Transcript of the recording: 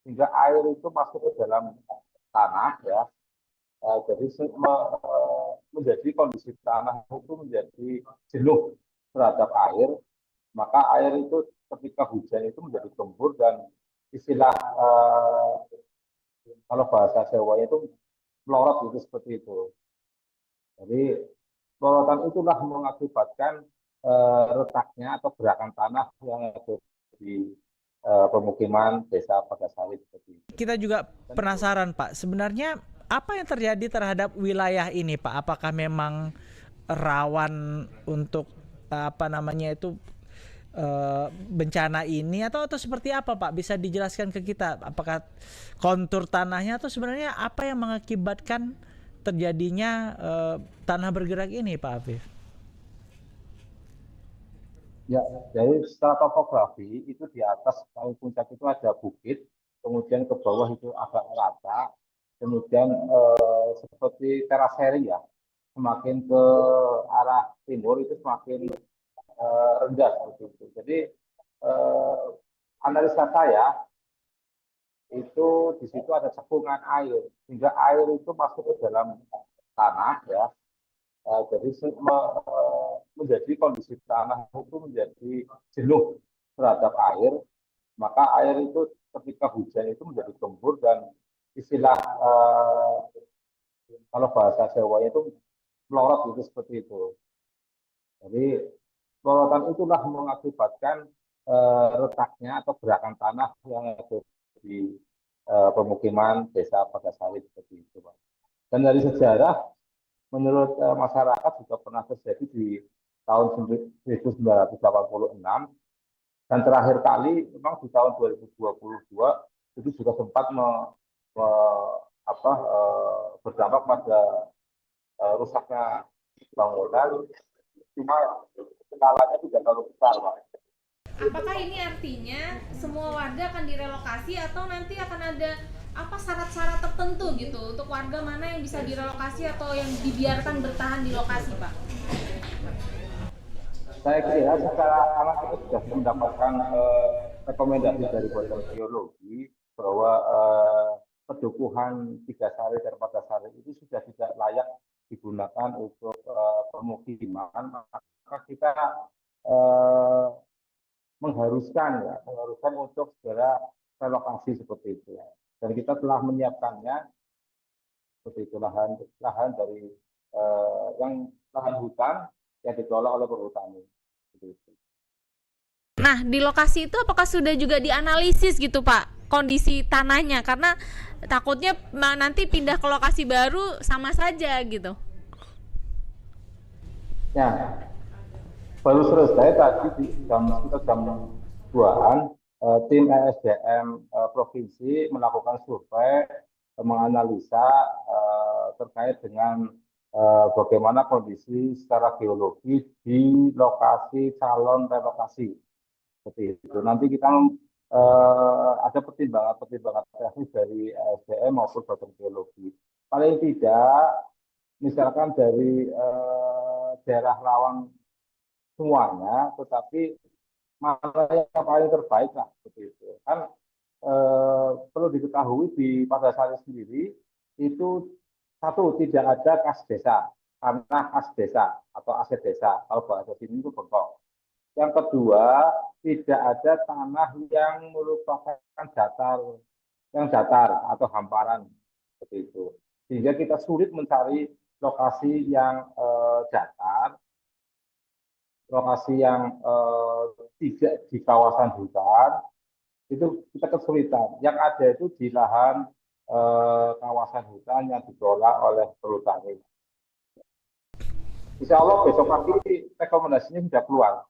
sehingga air itu masuk ke dalam tanah ya. Jadi menjadi kondisi tanah itu menjadi jenuh terhadap air, maka air itu ketika hujan itu menjadi gembur dan istilah kalau bahasa Jawa itu melorot itu seperti itu. Jadi lorotan itulah mengakibatkan retaknya atau gerakan tanah yang ada di pemukiman desa Pagasari seperti itu. Kita juga penasaran Pak, sebenarnya apa yang terjadi terhadap wilayah ini Pak? Apakah memang rawan untuk bencana ini atau seperti apa Pak? Bisa dijelaskan ke kita? Apakah kontur tanahnya atau sebenarnya apa yang mengakibatkan terjadinya tanah bergerak ini Pak Afif? Ya, jadi secara topografi itu di atas paling puncak itu ada bukit, kemudian ke bawah itu agak rata, kemudian seperti terasering ya, semakin ke arah timur itu semakin rendah seperti itu. Jadi analisa saya itu di situ ada cekungan air, sehingga air itu masuk ke dalam tanah ya. Jadi menjadi kondisi tanah itu menjadi jenuh terhadap air, maka air itu ketika hujan itu menjadi gembur dan istilah kalau bahasa Jawa itu melorot itu seperti itu. Jadi lorotan itulah mengakibatkan retaknya atau gerakan tanah yang ada di pemukiman desa Pagasari seperti itu, Pak. Dan dari sejarah menurut masyarakat juga pernah terjadi di tahun 1986 dan terakhir kali memang di tahun 2022 itu juga sempat berdampak pada rusaknya bangunan, cuma skalanya tidak terlalu besar, Pak. Apakah ini artinya semua warga akan direlokasi atau nanti akan ada syarat-syarat tertentu gitu untuk warga mana yang bisa direlokasi atau yang dibiarkan bertahan di lokasi, Pak? Saya kira secara alat kita sudah mendapatkan rekomendasi dari Badan Geologi bahwa pedukuhan Tigasari dan Pagasari itu sudah tidak layak digunakan untuk pemukiman, maka kita mengharuskan untuk segera relokasi seperti itu. Dan kita telah menyiapkannya seperti itu, lahan dari lahan hutan yang dikelola oleh perhutani. Seperti itu. Nah, di lokasi itu apakah sudah juga dianalisis gitu Pak kondisi tanahnya, karena takutnya nanti pindah ke lokasi baru sama saja gitu. Ya, baru selesai tadi di jam 2-an, tim ESDM provinsi melakukan survei, menganalisa terkait dengan bagaimana kondisi secara geologi di lokasi calon relokasi. Seperti itu. Nanti kita ada pertimbangan teknis dari ESDM maupun Badan Geologi. Paling tidak, misalkan dari daerah rawan semuanya, tetapi mana yang paling terbaik lah seperti itu. Kan perlu diketahui di Pagasari sendiri itu satu, tidak ada kas desa, karena kas desa atau aset desa, kalau bahasa sini itu bengkok. Yang kedua, tidak ada tanah yang merupakan datar atau hamparan seperti itu. Sehingga kita sulit mencari lokasi yang datar, lokasi yang tidak di kawasan hutan, itu kita kesulitan. Yang ada itu di lahan kawasan hutan yang dikelola oleh perhutani. Insya Allah besok pagi rekomendasinya sudah keluar.